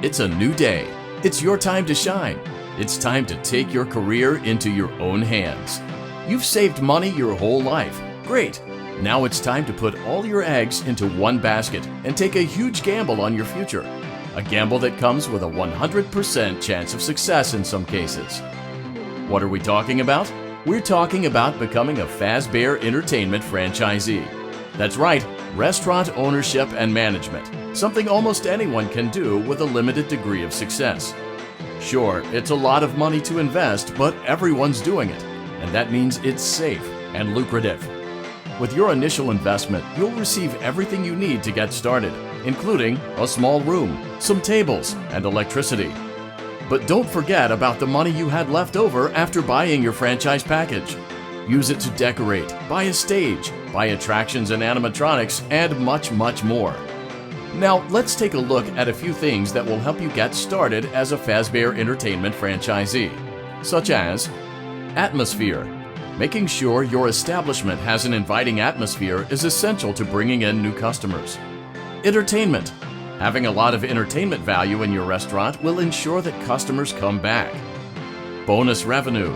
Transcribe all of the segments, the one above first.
It's a new day. It's your time to shine. It's time to take your career into your own hands. You've saved money your whole life. Great. Now it's time to put all your eggs into one basket and take a huge gamble on your future. A gamble that comes with a 100% chance of success in some cases. What are we talking about? We're talking about becoming a Fazbear Entertainment franchisee. That's right, restaurant ownership and management. Something almost anyone can do with a limited degree of success. Sure, it's a lot of money to invest, but everyone's doing it, and that means it's safe and lucrative. With your initial investment, you'll receive everything you need to get started, including a small room, some tables, and electricity. But don't forget about the money you had left over after buying your franchise package. Use it to decorate, buy a stage, buy attractions and animatronics, and much, much more. Now, let's take a look at a few things that will help you get started as a Fazbear Entertainment franchisee, such as atmosphere. Making sure your establishment has an inviting atmosphere is essential to bringing in new customers. Entertainment. Having a lot of entertainment value in your restaurant will ensure that customers come back. Bonus revenue.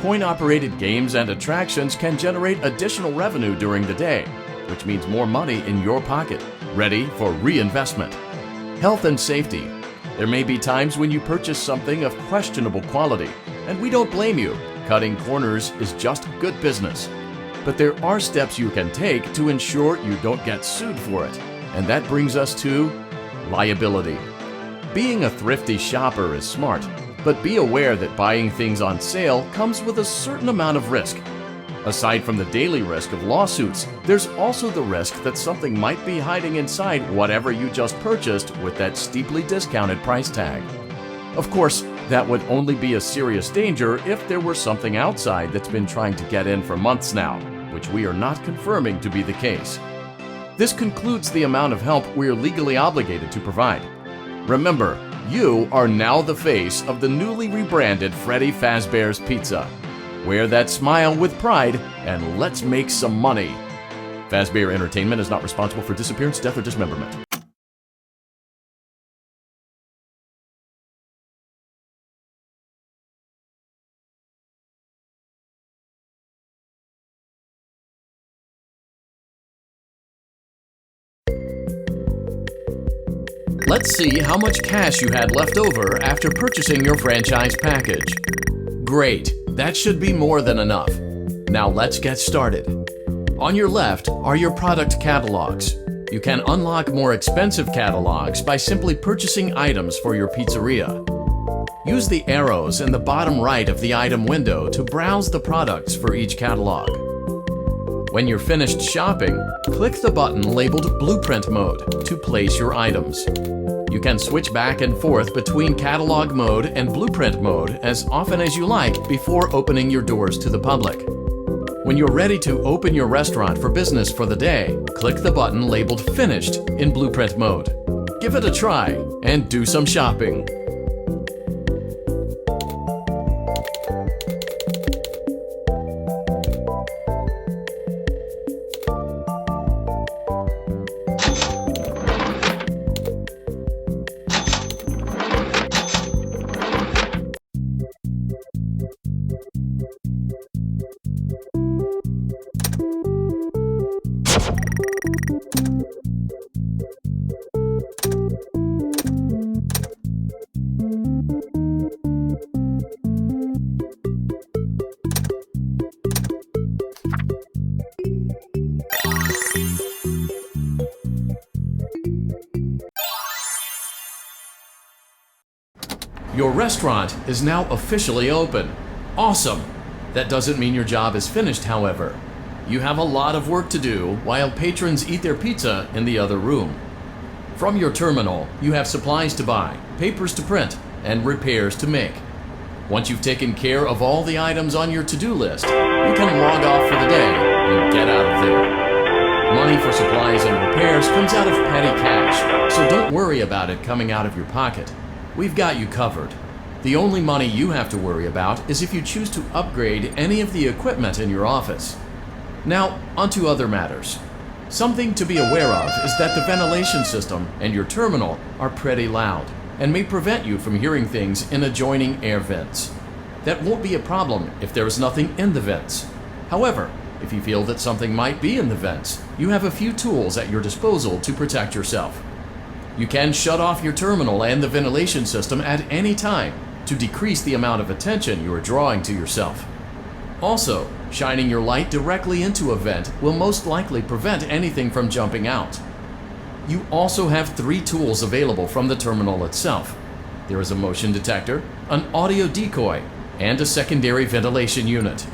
Coin-operated games and attractions can generate additional revenue during the day, which means more money in your pocket, ready for reinvestment. Health and safety. There may be times when you purchase something of questionable quality, and we don't blame you. Cutting corners is just good business. But there are steps you can take to ensure you don't get sued for it, and that brings us to liability. Being a thrifty shopper is smart, but be aware that buying things on sale comes with a certain amount of risk. Aside from the daily risk of lawsuits, there's also the risk that something might be hiding inside whatever you just purchased with that steeply discounted price tag. Of course, that would only be a serious danger if there were something outside that's been trying to get in for months now, which we are not confirming to be the case. This concludes the amount of help we're legally obligated to provide. Remember, you are now the face of the newly rebranded Freddy Fazbear's Pizza. Wear that smile with pride, and let's make some money. Fazbear Entertainment is not responsible for disappearance, death, or dismemberment. Let's see how much cash you had left over after purchasing your franchise package. Great, that should be more than enough. Now let's get started. On your left are your product catalogs. You can unlock more expensive catalogs by simply purchasing items for your pizzeria. Use the arrows in the bottom right of the item window to browse the products for each catalog. When you're finished shopping, click the button labeled Blueprint Mode to place your items. You can switch back and forth between Catalog Mode and Blueprint Mode as often as you like before opening your doors to the public. When you're ready to open your restaurant for business for the day, click the button labeled Finished in Blueprint Mode. Give it a try and do some shopping. Your restaurant is now officially open. Awesome! That doesn't mean your job is finished, however. You have a lot of work to do while patrons eat their pizza in the other room. From your terminal, you have supplies to buy, papers to print, and repairs to make. Once you've taken care of all the items on your to-do list, you can log off for the day and get out of there. Money for supplies and repairs comes out of petty cash, so don't worry about it coming out of your pocket. We've got you covered. The only money you have to worry about is if you choose to upgrade any of the equipment in your office. Now, onto other matters. Something to be aware of is that the ventilation system and your terminal are pretty loud. and may prevent you from hearing things in adjoining air vents. That won't be a problem if there is nothing in the vents. However, if you feel that something might be in the vents, you have a few tools at your disposal to protect yourself. You can shut off your terminal and the ventilation system at any time to decrease the amount of attention you are drawing to yourself. Also, shining your light directly into a vent will most likely prevent anything from jumping out. You also have 3 tools available from the terminal itself. There is a motion detector, an audio decoy, and a secondary ventilation unit.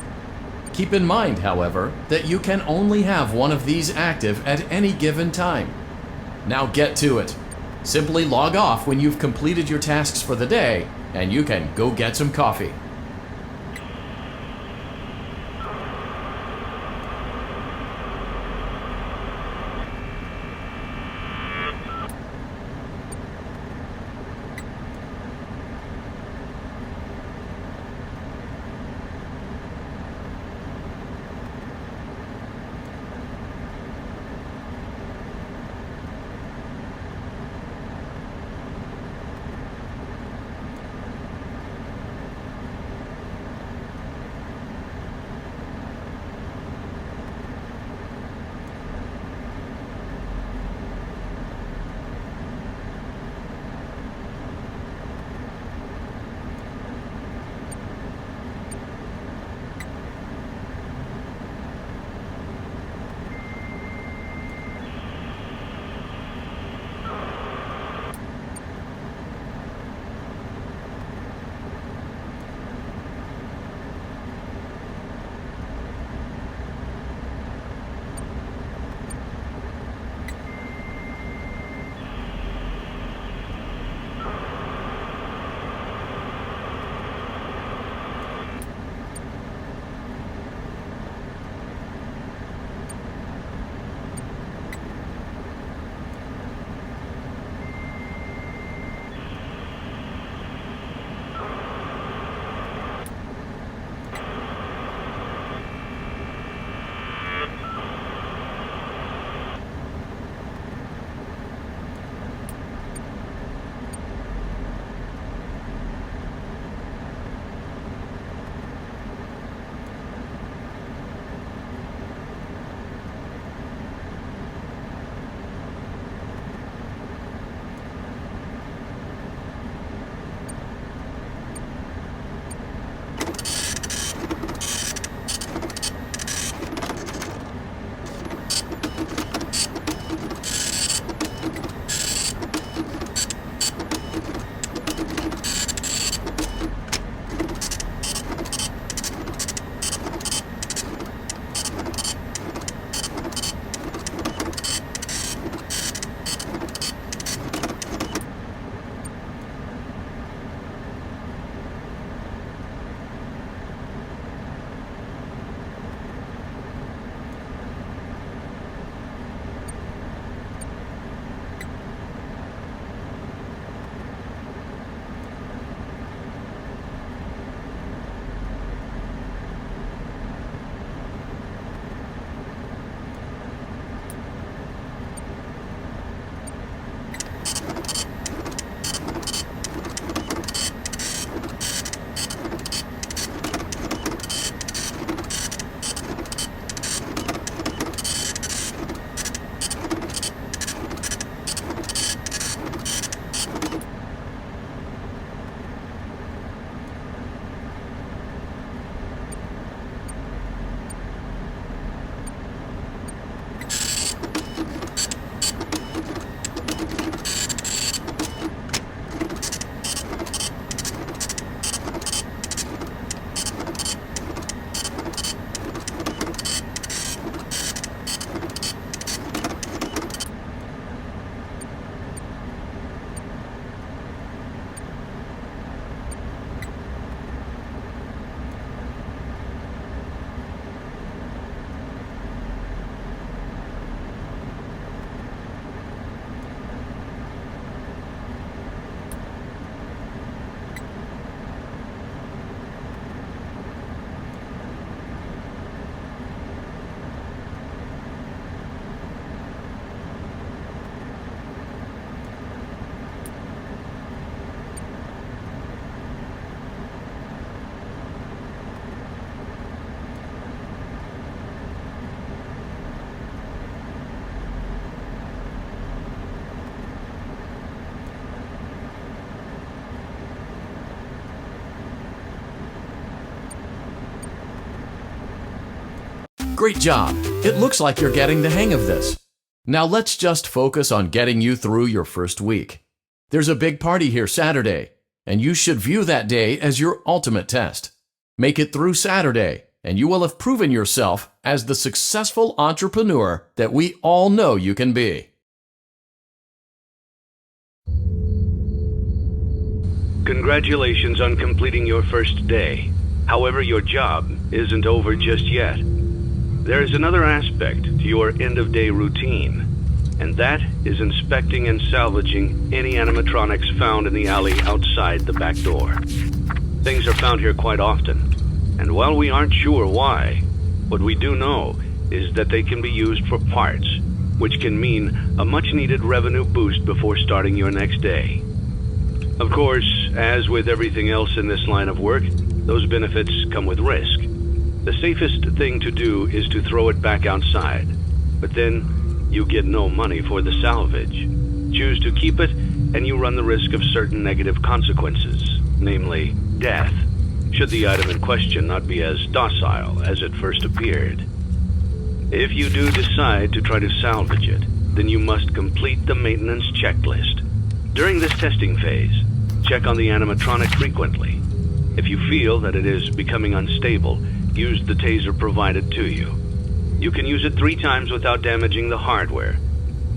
Keep in mind, however, that you can only have one of these active at any given time. Now get to it. Simply log off when you've completed your tasks for the day, and you can go get some coffee. Great job! It looks like you're getting the hang of this. Now let's just focus on getting you through your first week. There's a big party here Saturday, and you should view that day as your ultimate test. Make it through Saturday, and you will have proven yourself as the successful entrepreneur that we all know you can be. Congratulations on completing your first day. However, your job isn't over just yet. There is another aspect to your end-of-day routine, and that is inspecting and salvaging any animatronics found in the alley outside the back door. Things are found here quite often, and while we aren't sure why, what we do know is that they can be used for parts, which can mean a much-needed revenue boost before starting your next day. Of course, as with everything else in this line of work, those benefits come with risk. The safest thing to do is to throw it back outside, but then you get no money for the salvage. Choose to keep it, and you run the risk of certain negative consequences, namely death, should the item in question not be as docile as it first appeared. If you do decide to try to salvage it, then you must complete the maintenance checklist. During this testing phase, check on the animatronic frequently. If you feel that it is becoming unstable, use the taser provided to you. You can use it 3 times without damaging the hardware.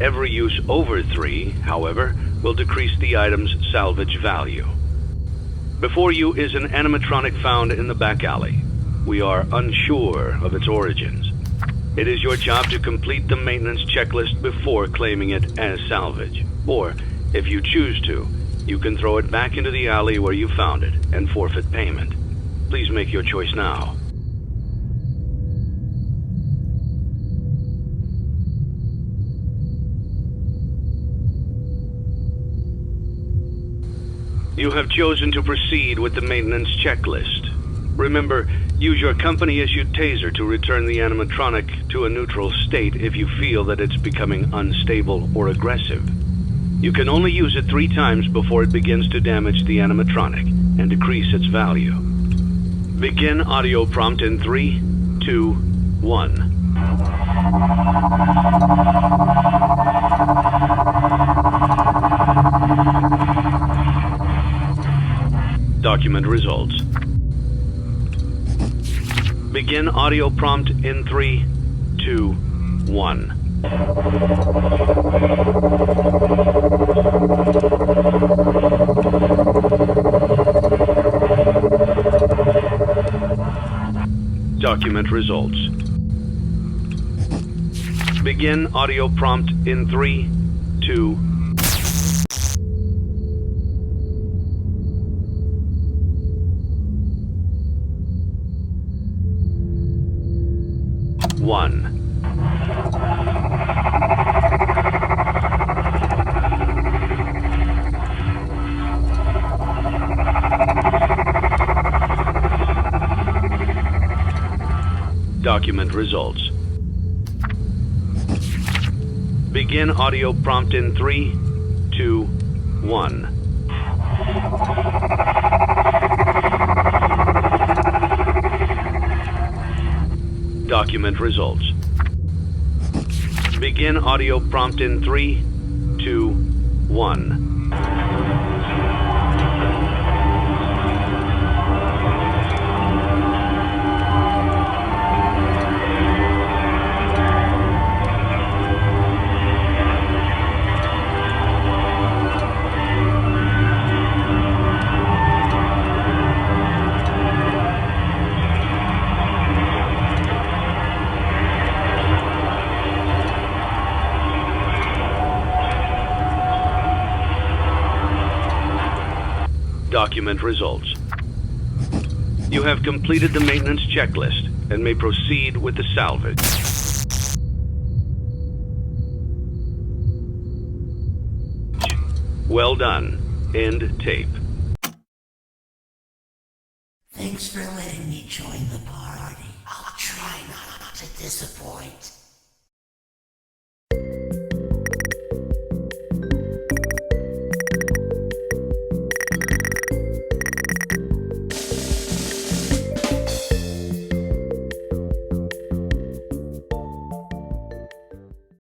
Every use over 3, however, will decrease the item's salvage value. Before you is an animatronic found in the back alley. We are unsure of its origins. It is your job to complete the maintenance checklist before claiming it as salvage. Or, if you choose to, you can throw it back into the alley where you found it and forfeit payment. Please make your choice now. You have chosen to proceed with the maintenance checklist. Remember, use your company-issued taser to return the animatronic to a neutral state if you feel that it's becoming unstable or aggressive. You can only use it 3 times before it begins to damage the animatronic and decrease its value. Begin audio prompt in 3, 2, 1. Document results. Begin audio prompt in 3, 2, 1. Document results. Begin audio prompt in 3, 2, 1. Document results. Begin audio prompt in 3, 2, 1. Document results. Begin audio prompt in 3, 2, 1. Document results. You have completed the maintenance checklist and may proceed with the salvage. Well done. End tape. Thanks for letting me join the party. I'll try not to disappoint.